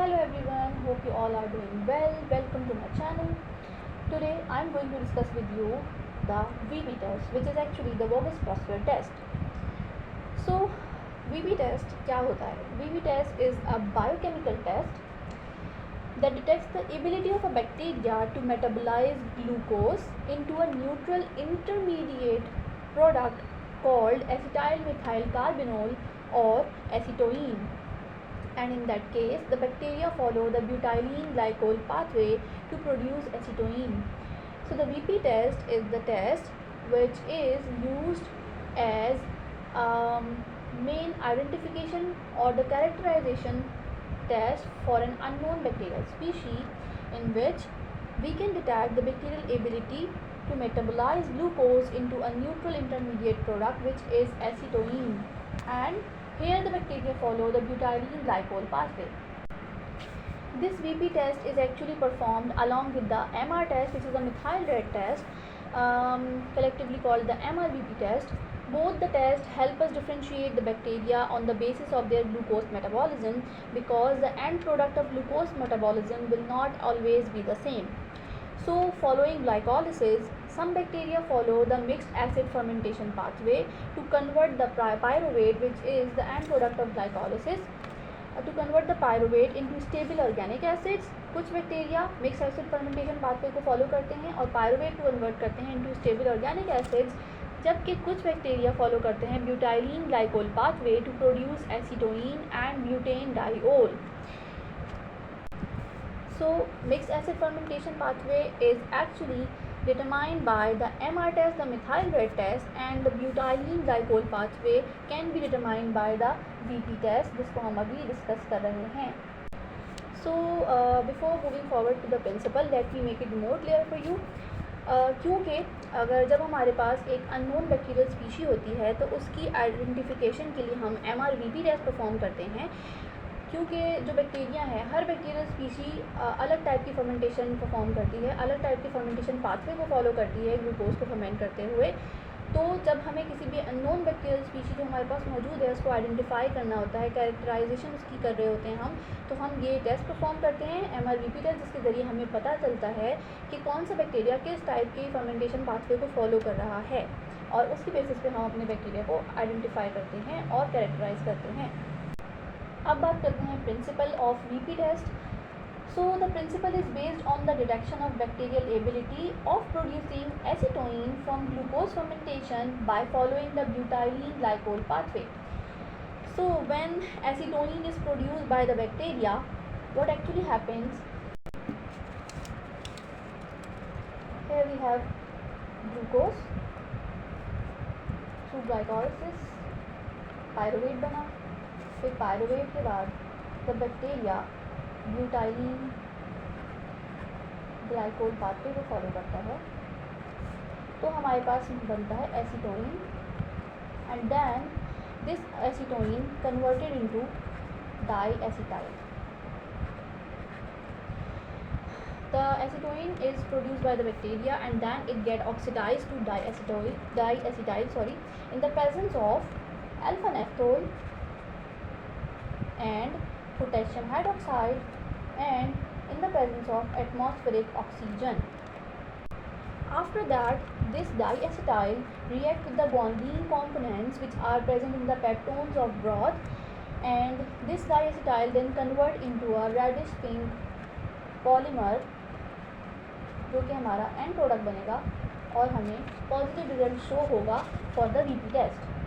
Hello everyone, hope you all are doing well. Welcome to my channel. Today I am going to discuss with you the VB test, which is actually the Voges Prospero test. So VB test क्या होता है? VB test is a biochemical test that detects the ability of a bacteria to metabolize glucose into a neutral intermediate product called acetyl methyl carbinol or acetoin. And in that case, the bacteria follow the butylene glycol pathway to produce acetoin. So the VP test is the test which is used as main identification or the characterization test for an unknown bacterial species in which we can detect the bacterial ability to metabolize glucose into a neutral intermediate product which is acetoin, and here the bacteria follow the butylene glycol pathway. This VP test is actually performed along with the MR test, which is a methyl red test, collectively called the MRVP test. Both the tests help us differentiate the bacteria on the basis of their glucose metabolism, because the end product of glucose metabolism will not always be the same. So following glycolysis, some bacteria follow the mixed acid fermentation pathway to convert the pyruvate, which is the end product of glycolysis, to convert the pyruvate into stable organic acids. कुछ bacteria mix acid fermentation pathway को follow करते हैं और pyruvate को convert करते हैं into stable organic acids, जबकि कुछ बैक्टीरिया फॉलो करते हैं butylene glycol pathway to produce acetoin and butanediol. So mixed acid fermentation pathway is actually determined by the MR test, the methyl red test, and the butylene glycol pathway can be determined by the VP test, जिसको हम अभी discuss कर रहे हैं. So before moving forward to the principle, let me make it more clear for you. क्योंकि अगर जब हमारे पास एक अननोन बैक्टीरियल स्पीशी होती है तो उसकी आइडेंटिफिकेशन के लिए हम MRVP टेस्ट परफॉर्म करते हैं, क्योंकि जो बैक्टीरिया है हर बैक्टीरियल स्पीशी अलग टाइप की फर्मेंटेशन परफॉर्म करती है, अलग टाइप की फर्मेंटेशन पाथवे को फॉलो करती है ग्लूकोज को फर्मेंट करते हुए. तो जब हमें किसी भी अननोन बैक्टीरियल स्पीशी जो हमारे पास मौजूद है उसको आइडेंटिफाई करना होता है, कैरेक्टराइजेशन उसकी कर रहे होते हैं हम, तो हम ये टेस्ट परफॉर्म करते हैं MRVP टेस्ट, जिसके ज़रिए हमें पता चलता है कि कौन सा बैक्टीरिया किस टाइप की फर्मेंटेशन पाथवे को फॉलो कर रहा है, और उसकी बेसिस पे हम अपने बैक्टीरिया को आइडेंटिफाई करते हैं और कैरेक्टराइज करते हैं. अब बात करते हैं principle of VP test. So the principle is based on the detection of bacterial ability of producing acetoin from glucose fermentation by following the butylene glycol pathway. So when acetoin is produced by the bacteria, what actually happens? Here we have glucose through glycolysis, pyruvate बना, फिर pyruvate के बाद the bacteria butylene glycol pathway को follow करता है, तो हमारे पास बनता है acetoin, and then this acetoin converted into diacetyl. The acetoin is produced by the bacteria and then it get oxidized to diacetyl in the presence of alpha naphthol and potassium hydroxide and in the presence of atmospheric oxygen. After that, this diacetyl react with the guanidine components which are present in the peptones of broth, and this diacetyl then convert into a reddish pink polymer जो कि हमारा and product बनेगा और हमें positive result show होगा for the VP test.